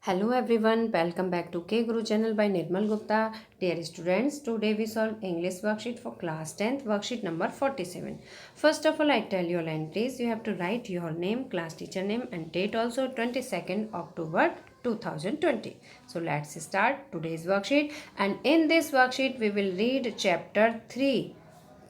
Hello everyone, welcome back to K Guru channel by Nirmal Gupta. Dear students, today we solve English worksheet for class 10th, worksheet number 47. First of all, I tell you all entries. You have to write your name, class teacher name and date also 22nd October 2020. So let's start today's worksheet, and in this worksheet we will read chapter 3,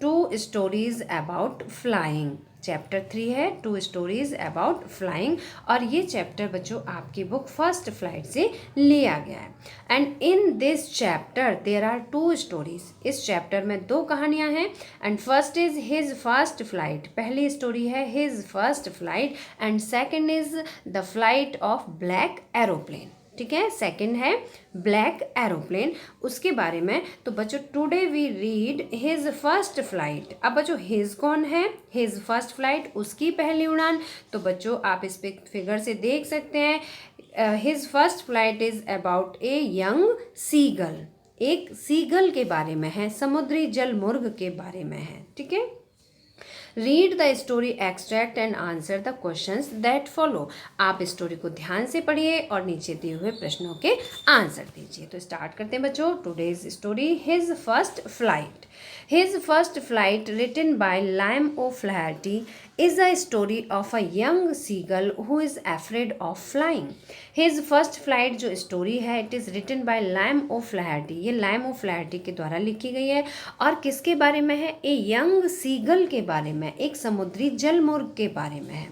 two stories about flying. Chapter 3 है to stories about flying, और ये chapter बच्चों आपकी book first flight से लिया गया है। And in this chapter there are two stories. इस चैप्टर में दो कहानियां हैं। And first is his first flight, पहली स्टोरी है his first flight, and second is the flight of black aeroplane. ठीक है, सेकंड है ब्लैक एरोप्लेन, उसके बारे में। तो बच्चों today we read his first flight. अब बच्चों हिज कौन है, हिज फर्स्ट फ्लाइट, उसकी पहली उड़ान। तो बच्चों आप इस पे फिगर से देख सकते हैं, his first flight is about a young seagull. एक सीगल के बारे में है, समुद्री जल मुर्ग के बारे में है। ठीक है, read the story extract and answer the questions that follow. आप स्टोरी को ध्यान से पढ़िए और नीचे दिए हुए प्रश्नों के आंसर दीजिए। तो स्टार्ट करते हैं बच्चों today's story his first flight. His first flight, written by Liam O'Flaherty, is a story of a young seagull who is afraid of flying. His first flight जो स्टोरी है, it is written by Liam O'Flaherty, ये Liam O'Flaherty के द्वारा लिखी गई है। और किसके बारे में है, ए यंग सीगल के बारे में, एक समुद्री जलमुर्ग के बारे में है।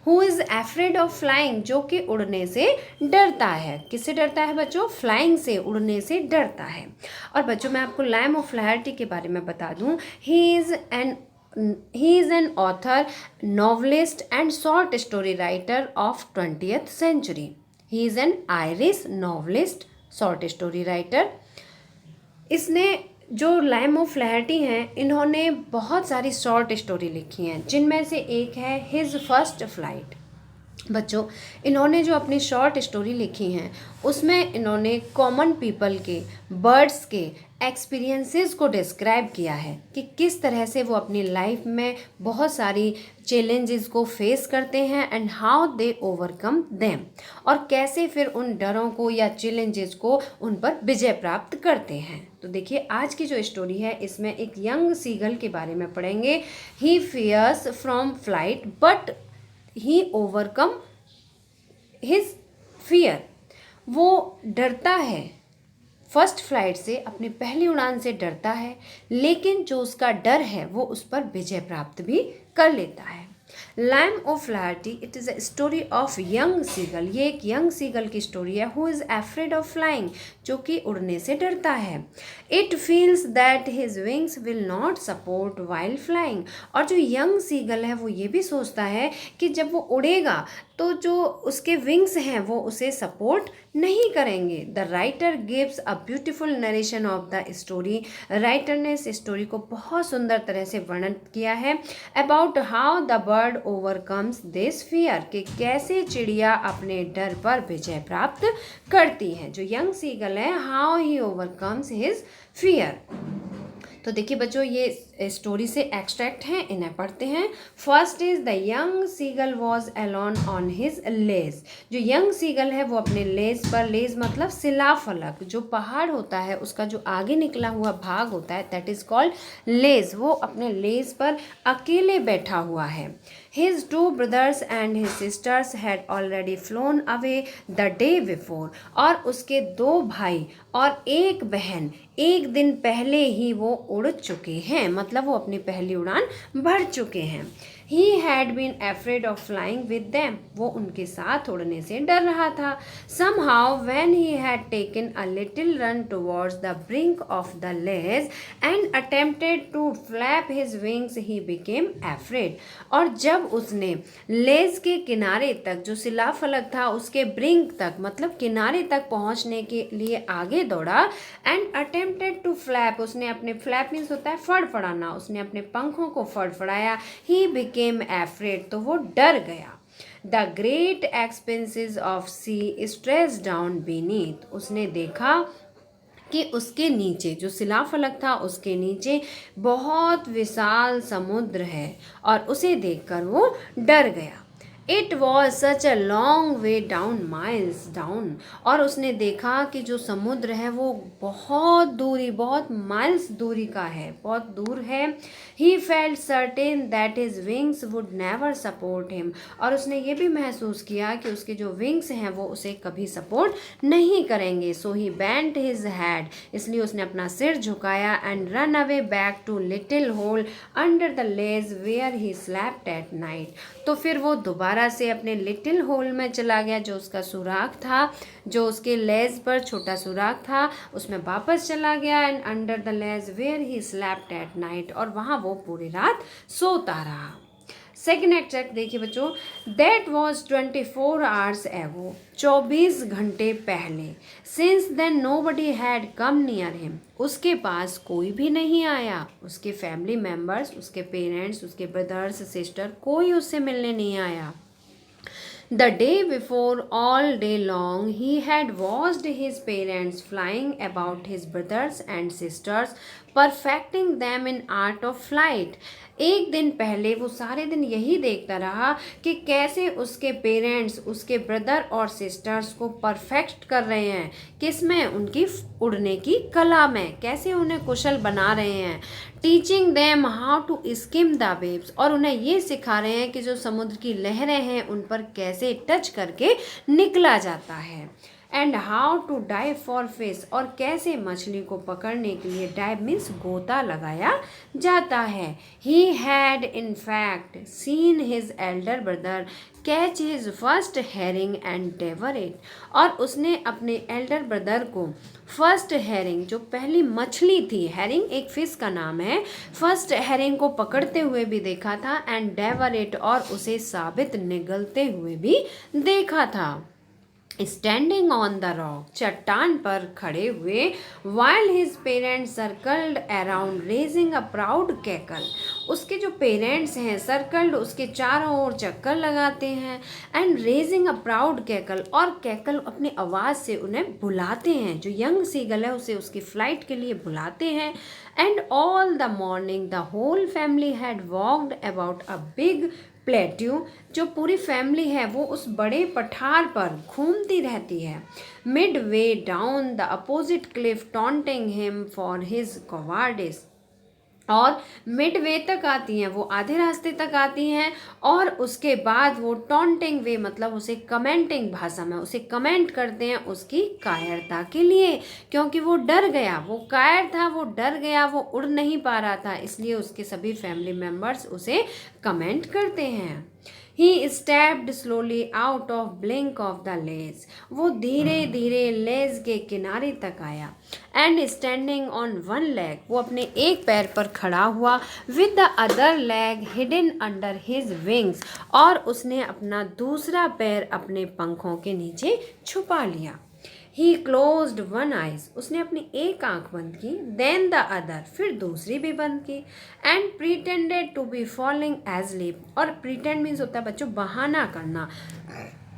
Who is afraid of flying, जो कि उड़ने से डरता है। किससे डरता है बच्चों, फ्लाइंग से, उड़ने से डरता है। और बच्चों मैं आपको लैम ओफ्लाहर्टी के बारे में बता दूं, he is an author, novelist and short story writer of 20th century। He is an Irish novelist, short story writer. इसने जो लैम ओफ्लाहर्टी हैं, इन्होंने बहुत सारी शॉर्ट स्टोरी लिखी हैं, जिनमें से एक है हिज फर्स्ट फ्लाइट। बच्चों इन्होंने जो अपनी शॉर्ट स्टोरी लिखी हैं, उसमें इन्होंने कॉमन पीपल के, बर्ड्स के एक्सपीरियंसेस को डिस्क्राइब किया है कि किस तरह से वो अपनी लाइफ में बहुत सारी चैलेंजेस को फेस करते हैं and how they overcome them, और कैसे फिर उन डरों को या चैलेंजेस को उन पर विजय प्राप्त करते हैं। तो देखिए आज की जो स्टोरी है, इसमें एक यंग सीगल के बारे में पढ़ेंगे। He fears from flight but he overcome his fear. वो डरता है फर्स्ट फ्लाइट से, अपनी पहली उड़ान से डरता है, लेकिन जो उसका डर है वो उस पर विजय प्राप्त भी कर लेता है। Liam O'Flaherty, it is a story of young seagull, ये एक यंग सीगल की स्टोरी है। Who is afraid of flying, जो कि उड़ने से डरता है। It feels that his wings will not support while flying, और जो यंग सीगल है वो ये भी सोचता है कि जब वो उड़ेगा तो जो उसके विंग्स हैं वो उसे सपोर्ट नहीं करेंगे। The writer gives a beautiful narration of the story. Writer ने इस स्टोरी को बहुत सुंदर तरह से वर्णन किया है about how the bird overcomes this fear, कि कैसे चिड़िया अपने डर पर विजय प्राप्त करती है। जो यंग सीगल है, how he overcomes his fear. तो देखिए बच्चों ये स्टोरी से एक्सट्रैक्ट हैं, इन्हें पढ़ते हैं। First is the young seagull was alone on his ledge. जो यंग सीगल है वो अपने लेज पर, लेज मतलब शिलाफलक, जो पहाड़ होता है उसका जो आगे निकला हुआ भाग होता है, दैट इज कॉल्ड लेज। वो अपने लेज पर अकेले बैठा हुआ है। His two brothers and his sisters had already phloem away the day before, और उसके दो भाई और एक बहन एक दिन पहले ही वो उड़ चुके हैं, मतलब वो अपनी पहली उड़ान भर चुके हैं। He had been afraid of flying with them, वो उनके साथ उड़ने से डर रहा था। Somehow when he had taken a little run towards the brink of the ledge and attempted to flap his wings he became afraid, और जब उसने लेज के किनारे तक, जो शिलाफलक था उसके ब्रिंक तक, मतलब किनारे तक पहुंचने के लिए आगे दौड़ा, एंड अटेम्प्टेड टू फ्लैप, उसने अपने, फ्लैप मीन्स होता है फड़फड़ाना, उसने अपने पंखों को फड़फड़ाया, ही बिकेम एफ्रेड, तो वो डर गया। The great expanses of sea stretched down beneath, उसने देखा कि उसके नीचे, जो शिलाफलक था उसके नीचे बहुत विशाल समुद्र है, और उसे देखकर वो डर गया। It was such a long way down, miles down. और उसने देखा कि जो समुद्र है वो बहुत माइल्स दूरी का है, बहुत दूर है। He felt certain that his wings would never support him. और उसने ये भी महसूस किया कि उसके जो विंग्स हैं वो उसे कभी सपोर्ट नहीं करेंगे। So he bent his head, इसलिए उसने अपना सिर झुकाया and run away back to little hole under the ledge where he slept at night. तो फिर वो दोबारा से अपने लिटिल होल में चला गया, जो उसका सुराख था, जो उसके लेज पर छोटा सुराख था, उसमें वापस चला गया and under the ledge where he slept at night, और वहाँ वो पूरी रात सोता रहा। सेकेंड एक्ट देखिए बच्चों, दैट वॉज 24 आवर्स एगो, 24 घंटे पहले। Since then nobody had come near him, उसके पास कोई भी नहीं आया, उसके फैमिली मेम्बर्स, उसके पेरेंट्स, उसके ब्रदर्स सिस्टर, कोई उससे मिलने नहीं आया। The day before, all day long, he had watched his parents flying about his brothers and sisters, perfecting them in art of flight. एक दिन पहले वो सारे दिन यही देखता रहा कि कैसे उसके पेरेंट्स, उसके ब्रदर और सिस्टर्स को परफेक्ट कर रहे हैं, किसमें, उनकी उड़ने की कला में, कैसे उन्हें कुशल बना रहे हैं। Teaching them how to skim the waves, और उन्हें ये सिखा रहे हैं कि जो समुद्र की लहरें हैं उन पर कैसे टच करके निकला जाता है। And how to dive for fish, और कैसे मछली को पकड़ने के लिए, डाइव मीन्स गोता लगाया जाता है। He had in fact seen his elder brother catch his first herring and devour it, और उसने अपने एल्डर ब्रदर को फर्स्ट हेरिंग, जो पहली मछली थी, हेरिंग एक फिश का नाम है, फर्स्ट हेरिंग को पकड़ते हुए भी देखा था एंड डेवर इट, और उसे साबित निगलते हुए भी देखा था। स्टैंडिंग ऑन द रॉक, चट्टान पर खड़े हुए, while his parents circled around raising a proud cackle, उसके जो पेरेंट्स हैं सर्कल्ड, उसके चारों ओर चक्कर लगाते हैं, and raising a proud cackle, और कैकल अपनी आवाज़ से उन्हें बुलाते हैं, जो यंग सीगल है उसे उसकी फ्लाइट के लिए बुलाते हैं। And all the morning the whole family had walked about a big plateau, जो पूरी फैमिली है वो उस बड़े पठार पर घूमती रहती है। Mid way down the opposite cliff taunting him for his cowardice, और मिड वे तक आती हैं, वो आधे रास्ते तक आती हैं, और उसके बाद वो टॉन्टिंग वे मतलब उसे कमेंटिंग भाषा में उसे कमेंट करते हैं उसकी कायरता के लिए, क्योंकि वो डर गया, वो कायर था, वो डर गया, वो उड़ नहीं पा रहा था, इसलिए उसके सभी फैमिली मेम्बर्स उसे कमेंट करते हैं। ही stepped slowly out of blink of the लेज, वो धीरे धीरे लेज के किनारे तक आया। And standing on one leg, वो अपने एक पैर पर खड़ा हुआ, with the other leg hidden under his wings, और उसने अपना दूसरा पैर अपने पंखों के नीचे छुपा लिया। ही क्लोज्ड वन आइज, उसने अपनी एक आंख बंद की, देन द अदर, फिर दूसरी भी बंद की, and pretended to be falling asleep, और प्रिटेंड मीन्स होता है बच्चों बहाना करना,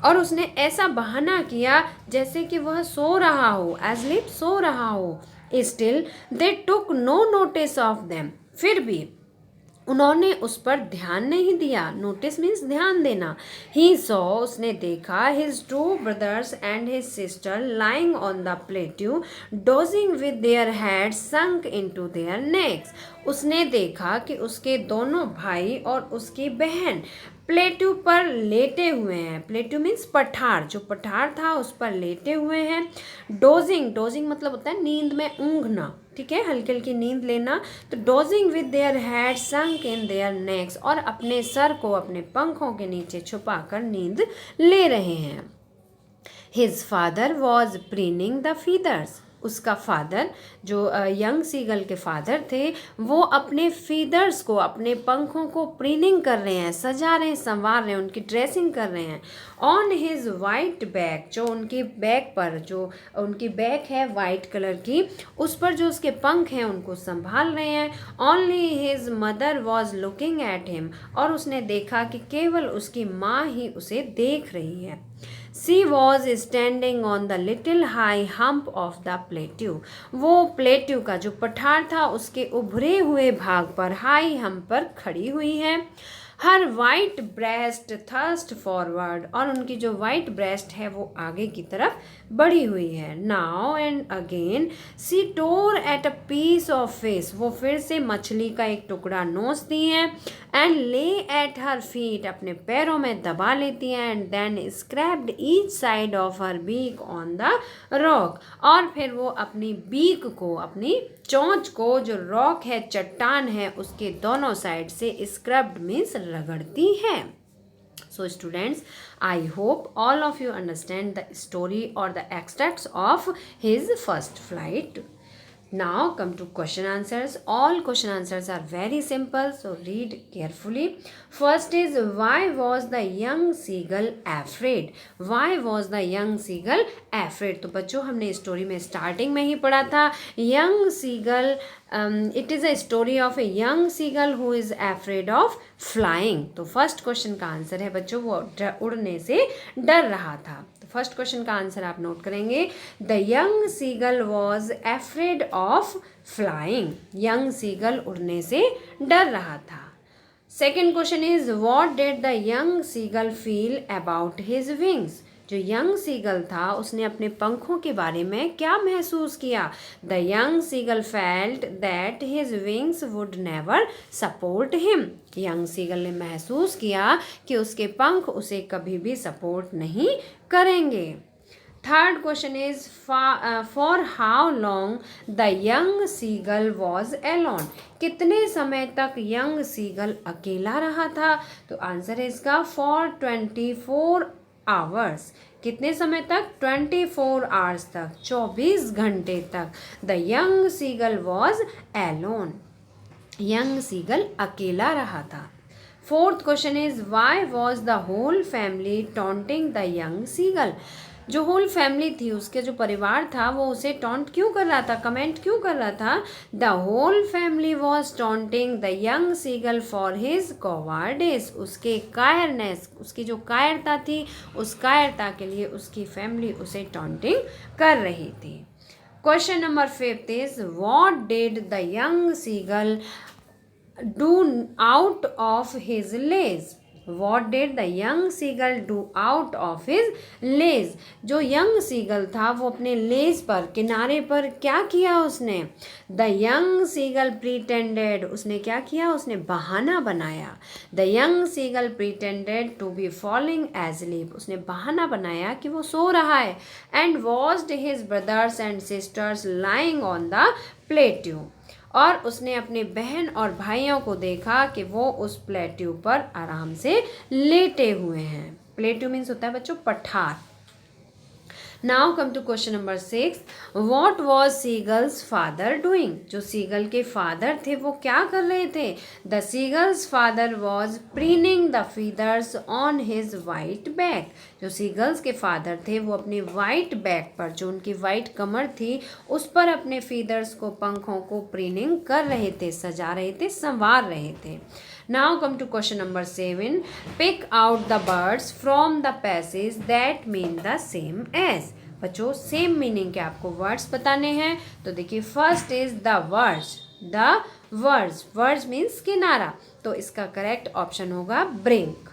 और उसने ऐसा बहाना किया जैसे कि वह सो रहा हो, एजलीप सो रहा हो। Still they took no notice of them, फिर भी उन्होंने उस पर ध्यान नहीं दिया, नोटिस मीन्स ध्यान देना। ही सॉ, उसने देखा, his two brothers and his sister lying on the plateau dosing with their head sunk into their next, उसने देखा कि उसके दोनों भाई और उसकी बहन प्लेट्यू पर लेटे हुए हैं, प्लेट्यू मीन्स पठार, जो पठार था उस पर लेटे हुए हैं। डोजिंग, डोजिंग मतलब होता है नींद में ऊँघना, ठीक है, हल्की हल्की नींद लेना। तो dosing with their head sunk in their next, और अपने सर को अपने पंखों के नीचे छुपा कर नींद ले रहे हैं। His father was preening the feathers, उसका फादर जो यंग सीगल के फादर थे वो अपने फीदर्स को, अपने पंखों को प्रीनिंग कर रहे हैं, सजा रहे हैं, संवार रहे हैं, उनकी ड्रेसिंग कर रहे हैं। ऑन हिज वाइट बैक, जो उनकी बैक पर, जो उनकी बैक है वाइट कलर की, उस पर जो उसके पंख हैं उनको संभाल रहे हैं। Only his mother was looking at him, और उसने देखा कि केवल उसकी माँ ही उसे देख रही है। She was standing on the little high hump of the plateau, वो प्लेट्यू का जो पठार था उसके उभरे हुए भाग पर, हाई हम्प पर खड़ी हुई है। हर वाइट ब्रेस्ट थर्स्ट फॉरवर्ड, और उनकी जो वाइट ब्रेस्ट है वो आगे की तरफ बढ़ी हुई है। Now and again she tore at a piece of fish, वो फिर से मछली का एक टुकड़ा नोचती हैं। एंड ले एट हर फीट, अपने पैरों में दबा लेती हैं। And then scraped each side of her beak on the rock, और फिर वो अपनी बीक को, अपनी चोंच को, जो रॉक है, चट्टान है, उसके दोनों साइड से स्क्रब्ड मीन्स रगड़ती है। So students, I hope all of you understand the story or the extracts of his first flight. Now come to question answers. All question answers are very simple, so read carefully. First is, why was the young seagull afraid? Why was the young seagull afraid? तो बच्चों हमने story में starting में ही पढ़ा था, young seagull, it is a story of a young seagull who is afraid of flying. तो first question का answer है बच्चों, वो उड़ने से डर रहा था। तो फर्स्ट क्वेश्चन का आंसर आप नोट करेंगे, the young seagull was afraid of flying, young seagull उड़ने से डर रहा था। Second question is, what did the young seagull feel about his wings? जो यंग सीगल था उसने अपने पंखों के बारे में क्या महसूस किया? The young seagull felt that his wings would never support him, young seagull ने महसूस किया कि उसके पंख उसे कभी भी सपोर्ट नहीं करेंगे। Third question is, for how long the young seagull was alone? कितने समय तक यंग सीगल अकेला रहा था? तो आंसर है इसका फॉर 24 आवर्स। कितने समय तक? 24 आवर्स तक, 24 घंटे तक the young seagull was alone, young seagull अकेला रहा था। Fourth question is, why was the whole family taunting the young seagull? जो होल फैमिली थी, उसके जो परिवार था, वो उसे टॉन्ट क्यों कर रहा था, कमेंट क्यों कर रहा था? The whole family was taunting the young seagull for his cowardice, उसके कायरनेस, उसकी जो कायरता थी, उस कायरता के लिए उसकी फैमिली उसे टॉन्टिंग कर रही थी। Question number 5 is, what did the young seagull do out of his ledge? What did the young seagull do out of his lays? जो यंग सीगल था वो अपने लेज पर, किनारे पर क्या किया उसने? The young seagull pretended, उसने क्या किया? उसने बहाना बनाया। The young seagull pretended to be falling asleep, उसने बहाना बनाया कि वो सो रहा है। And watched his brothers and sisters lying on the plateau, और उसने अपने बहन और भाइयों को देखा कि वो उस प्लेट्यू पर आराम से लेटे हुए हैं। प्लेट्यू मीन्स होता है बच्चों पठार। Now come to question number 6, what was seagull's father doing? जो सीगल के फादर थे वो क्या कर रहे थे? The seagull's father was preening the feathers on his white back, जो सीगल्स के फादर थे वो अपने वाइट बैक पर, जो उनकी वाइट कमर थी, उस पर अपने फीदर्स को, पंखों को प्रीनिंग कर रहे थे, सजा रहे थे, संवार रहे थे। Now come to question number 7. Pick out the words from the passage that mean the same as. बच्चों सेम मीनिंग के आपको वर्ड्स बताने हैं। तो देखिए, first is the words, the words, words means किनारा, तो इसका करेक्ट ऑप्शन होगा brink.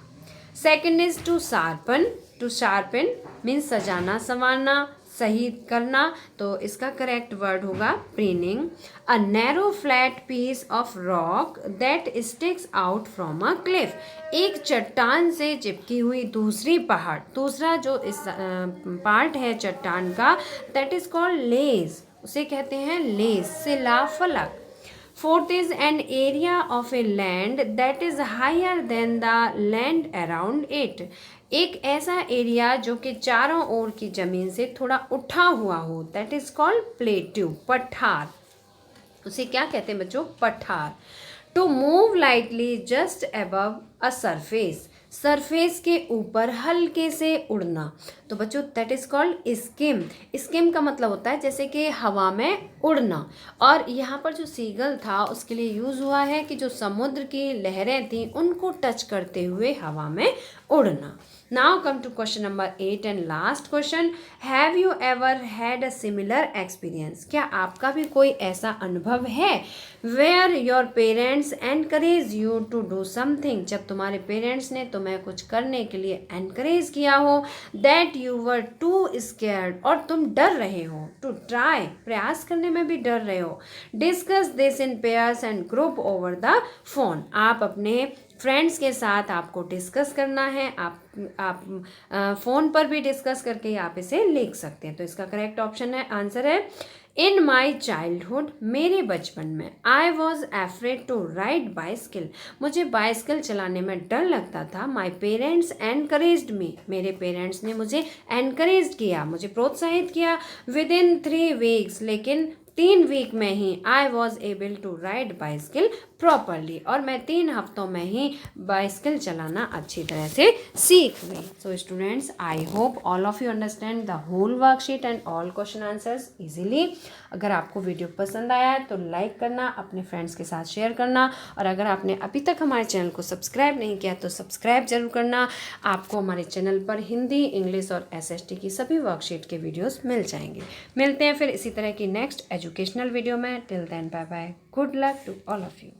Second is to sharpen, to sharpen means सजाना, संवारना, सही करना, तो इसका करेक्ट वर्ड होगा preening. A narrow flat piece of rock that sticks out from a cliff, एक चट्टान से चिपकी हुई दूसरी पहाड़, दूसरा जो इस पार्ट है चट्टान का, दैट इज कॉल्ड लेज, उसे कहते हैं लेज, शिलाफलक। Fourth is an area of a land that is higher than the land around it, एक ऐसा एरिया जो कि चारों ओर की जमीन से थोड़ा उठा हुआ हो, दैट इज कॉल्ड प्लेट्यू, पठार, उसे क्या कहते हैं बच्चों? पठार। To move lightly just above a surface, surface के ऊपर हल्के से उड़ना, तो बच्चों that is called skim. Skim का मतलब होता है जैसे कि हवा में उड़ना, और यहाँ पर जो सीगल था उसके लिए यूज़ हुआ है कि जो समुद्र की लहरें थी उनको टच करते हुए हवा में उड़ना। Now come to question number 8 and last question. Have you ever had a similar experience? क्या आपका भी कोई ऐसा अनुभव है where your parents encourage you to do something, जब तुम्हारे पेरेंट्स ने तुम्हें कुछ करने के लिए encourage किया हो, that you were too scared, और तुम डर रहे हो, to try, प्रयास करने में भी डर रहे हो. Discuss this in pairs and group over the phone. आप अपने फ्रेंड्स के साथ आपको डिस्कस करना है. आप फ़ोन पर भी डिस्कस करके आप इसे लिख सकते हैं. तो इसका करेक्ट ऑप्शन है, आंसर है इन माई चाइल्डहुड, मेरे बचपन में. I was afraid to ride bicycle, मुझे बाइसिकल चलाने में डर लगता था. माई पेरेंट्स एनकरेज्ड मी, मेरे पेरेंट्स ने मुझे एनकरेज किया, मुझे प्रोत्साहित किया. विद इन 3 वीक्स, लेकिन 3 वीक में ही I was able to ride bicycle properly, और मैं 3 हफ्तों में ही बाइसिकल चलाना अच्छी तरह से सीख गई. So students, I hope all of you understand the whole worksheet and all question answers easily. अगर आपको वीडियो पसंद आया है तो लाइक करना, अपने फ्रेंड्स के साथ शेयर करना, और अगर आपने अभी तक हमारे चैनल को सब्सक्राइब नहीं किया तो सब्सक्राइब जरूर करना. आपको हमारे चैनल पर हिंदी, इंग्लिश और SST की सभी वर्कशीट के वीडियोस मिल जाएंगे. मिलते हैं फिर इसी तरह की नेक्स्ट एजुकेशनल वीडियो में. Till then, bye bye, good luck to all of you.